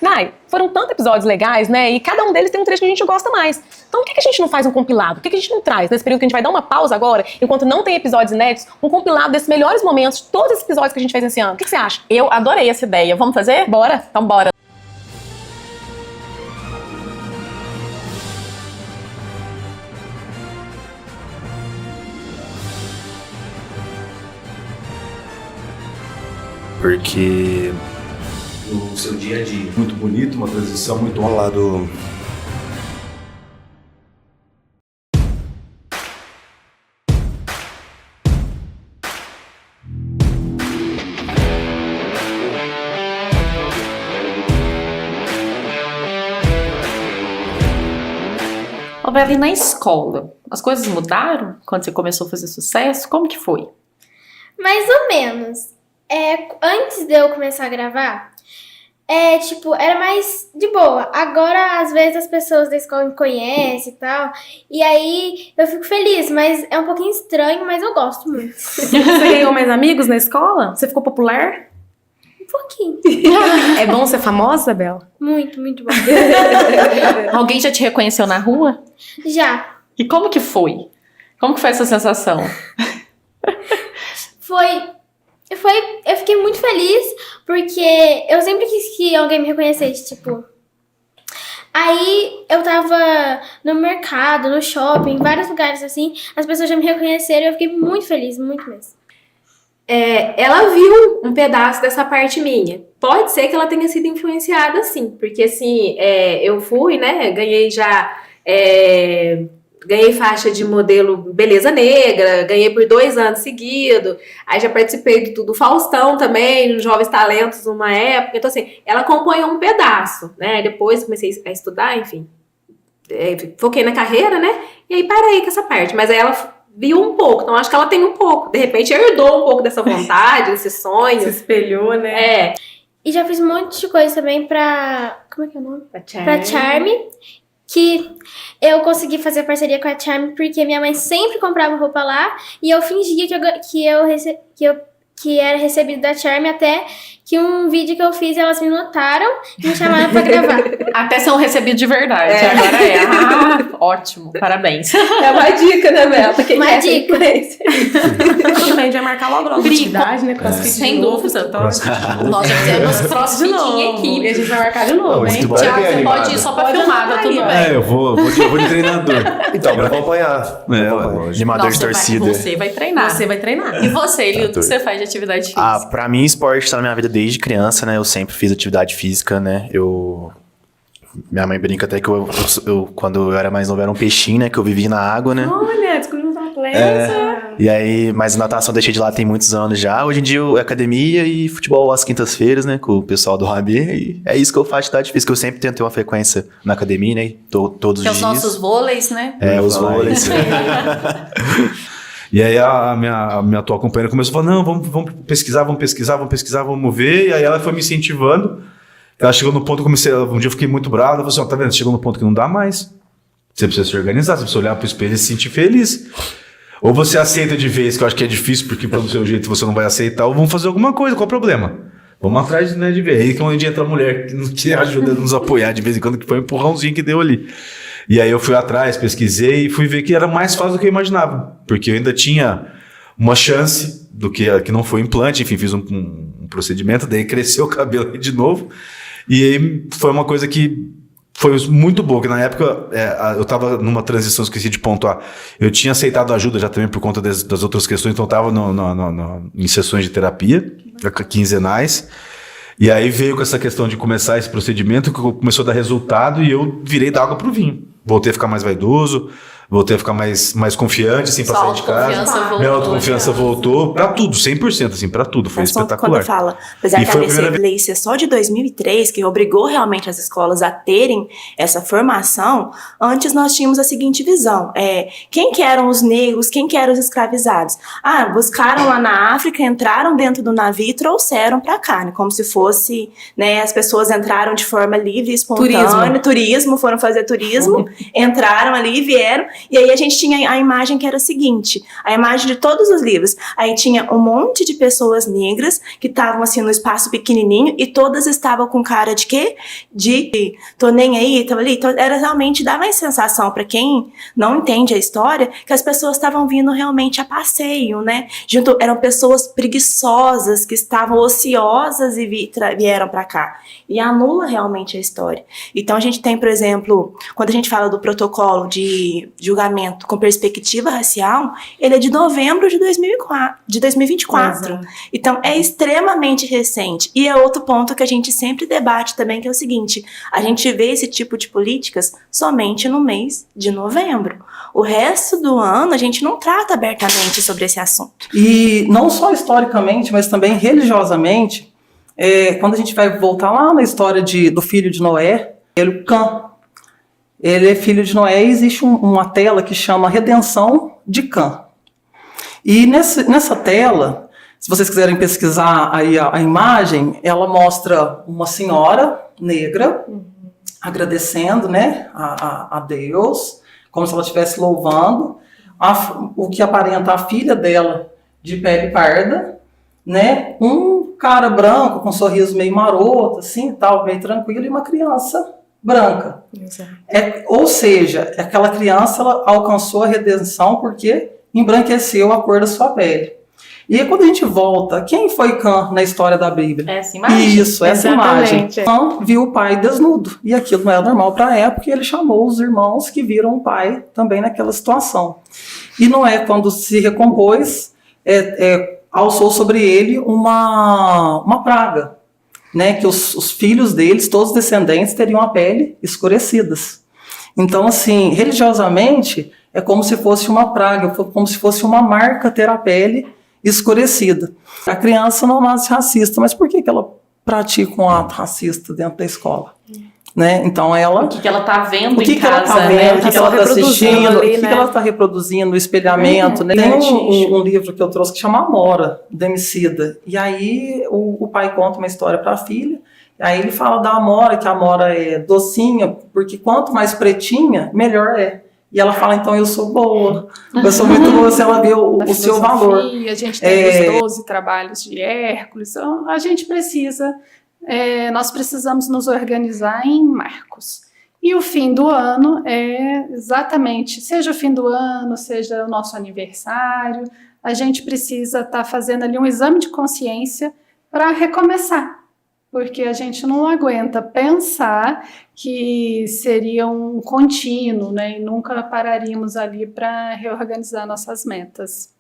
Nai, foram tantos episódios legais, né? E cada um deles tem um trecho que a gente gosta mais. Então, por que a gente não faz um compilado? Por que a gente não traz, nesse período que a gente vai dar uma pausa agora, enquanto não tem episódios inéditos, um compilado desses melhores momentos, todos esses episódios que a gente fez esse ano? O que você acha? Eu adorei essa ideia. Vamos fazer? Bora? Então, bora. Porque o seu dia a dia muito bonito, uma transição muito ao lado. Ô, Bela, e na escola? As coisas mudaram quando você começou a fazer sucesso? Como que foi? Mais ou menos. Antes de eu começar a gravar, era mais de boa. Agora, às vezes, as pessoas da escola me conhecem e tal. E aí, eu fico feliz, mas é um pouquinho estranho, mas eu gosto muito. Você ganhou mais amigos na escola? Você ficou popular? Um pouquinho. É bom ser famosa, Bela? Muito, muito bom. Alguém já te reconheceu na rua? Já. E como que foi? Como que foi essa sensação? Eu fiquei muito feliz, porque eu sempre quis que alguém me reconhecesse, tipo... Aí, eu tava no mercado, no shopping, em vários lugares assim, as pessoas já me reconheceram e eu fiquei muito feliz, muito mesmo. Ela viu um pedaço dessa parte minha. Pode ser que ela tenha sido influenciada, sim, porque assim, eu fui, né, ganhei faixa de modelo Beleza Negra, ganhei por 2 anos seguidos, aí já participei do Faustão também, no Jovens Talentos numa época, então assim, ela acompanhou um pedaço, né, depois comecei a estudar, enfim, foquei na carreira, né, e aí parei com essa parte, mas aí ela viu um pouco, então acho que ela tem um pouco, de repente herdou um pouco dessa vontade, desse sonho. Se espelhou, né? E já fiz um monte de coisa também pra... Como é que é o nome? Pra Charme. Que eu consegui fazer parceria com a Charme porque minha mãe sempre comprava roupa lá e eu fingia que era recebido da Charme até que um vídeo que eu fiz elas me notaram e me chamaram pra gravar. Até ser um recebido de verdade. Agora ótimo, parabéns. É uma dica, né, Bela? Uma dica. Tudo bem, já marcar logo a atividade, né? CrossFit Sem dúvida. Nós já fizemos crossfit em equipe. E a gente vai marcar de novo, hein? Não, Tiago, você pode ir só pra filmar, tá tudo bem. Eu vou de treinador. Então, pra acompanhar. Animador de torcida. Você vai treinar. Você vai treinar. E você, Lildo, o que você faz de atividade física? Pra mim, esporte tá na minha vida desde criança, né? Eu sempre fiz atividade física, né? Minha mãe brinca até que eu quando eu era mais novo, era um peixinho, né? Que eu vivia na água, né? Olha, descobrimos uma atleta. E aí, mas natação eu deixei de lá tem muitos anos já. Hoje em dia, é academia e futebol às quintas-feiras, né? Com o pessoal do OAB. E é isso que eu faço, atividade física. Eu sempre tento ter uma frequência na academia, né? Todos os dias. Os nossos vôleis, né? Os vôleis. E aí a minha atual companheira começou a falar, não, vamos pesquisar, vamos ver. E aí ela foi me incentivando. Ela chegou no ponto, um dia eu fiquei muito bravo, ela falou assim, tá vendo, chegou no ponto que não dá mais. Você precisa se organizar, você precisa olhar pro espelho e se sentir feliz. Ou você aceita de vez, que eu acho que é difícil, porque pelo seu jeito você não vai aceitar, ou vamos fazer alguma coisa, qual o problema? Vamos atrás, né, de ver. Aí que é onde entra a mulher que ajuda a nos apoiar de vez em quando, que foi um empurrãozinho que deu ali. E aí eu fui atrás, pesquisei e fui ver que era mais fácil do que eu imaginava. Porque eu ainda tinha uma chance do que não foi implante, enfim, fiz um procedimento, daí cresceu o cabelo de novo. E aí foi uma coisa que foi muito boa, que na época eu estava numa transição, esqueci de pontuar. Eu tinha aceitado ajuda já também por conta das outras questões, então eu estava em sessões de terapia, quinzenais. E aí veio com essa questão de começar esse procedimento, que começou a dar resultado e eu virei da água pro vinho. Voltei a ficar mais vaidoso, voltei a ficar mais confiante, assim, pra sair de casa. Minha autoconfiança voltou pra tudo, 100%, assim, pra tudo. Foi espetacular. Quando fala, apesar que a lei ser só de 2003, que obrigou realmente as escolas a terem essa formação, antes nós tínhamos a seguinte visão, quem que eram os negros, quem que eram os escravizados? Buscaram lá na África, entraram dentro do navio e trouxeram pra cá, né, como se fosse, né, as pessoas entraram de forma livre e espontânea, turismo, foram fazer turismo, entraram ali e vieram, E aí a gente tinha a imagem que era a seguinte, a imagem de todos os livros. Aí tinha um monte de pessoas negras que estavam assim no espaço pequenininho e todas estavam com cara de quê? De tô nem aí, tava ali. Então, era realmente, dava a sensação para quem não entende a história, que as pessoas estavam vindo realmente a passeio, né? Eram pessoas preguiçosas, que estavam ociosas e vieram para cá. E anula realmente a história. Então a gente tem, por exemplo, quando a gente fala do protocolo de julgamento com perspectiva racial, ele é de novembro de 2024. Exato. Então é extremamente recente. E é outro ponto que a gente sempre debate também, que é o seguinte, a gente vê esse tipo de políticas somente no mês de novembro. O resto do ano a gente não trata abertamente sobre esse assunto. E não só historicamente, mas também religiosamente, quando a gente vai voltar lá na história do filho de Noé, Cã. Ele é filho de Noé e existe uma tela que chama Redenção de Cã. E nessa tela, se vocês quiserem pesquisar aí a imagem, ela mostra uma senhora negra agradecendo, né, a Deus, como se ela estivesse louvando, o que aparenta a filha dela de pele parda, né, um cara branco com um sorriso meio maroto, assim, tal, meio tranquilo, e uma criança branca. Exato. Ou seja, aquela criança ela alcançou a redenção porque embranqueceu a cor da sua pele. E aí, quando a gente volta, quem foi Cã na história da Bíblia? Essa imagem? Isso, essa imagem. Exatamente. Cã viu o pai desnudo. E aquilo não era normal para a época, e ele chamou os irmãos que viram o pai também naquela situação. E Noé, quando se recompôs, alçou sobre ele uma praga, né, que os filhos deles, todos os descendentes, teriam a pele escurecidas. Então, assim, religiosamente, é como se fosse uma praga, como se fosse uma marca ter a pele escurecida. A criança não nasce racista, mas por que ela pratica um ato racista dentro da escola? Né? Então ela... O que ela tá vendo o que em casa, ela tá vendo, né? o que ela tá assistindo, ali, o que né? ela tá reproduzindo, o espelhamento. Né? Tem um livro que eu trouxe que chama Amora, do Emicida. E aí o pai conta uma história para a filha, e aí ele fala da Amora, que a Amora é docinha, porque quanto mais pretinha, melhor é. E ela fala, então eu sou boa, eu sou muito boa, se ela vê o seu valor. A gente tem os 12 trabalhos de Hércules, então a gente precisa, nós precisamos nos organizar em marcos. E o fim do ano é exatamente, seja o fim do ano, seja o nosso aniversário, a gente precisa estar fazendo ali um exame de consciência para recomeçar. Porque a gente não aguenta pensar que seria um contínuo, né? E nunca pararíamos ali para reorganizar nossas metas.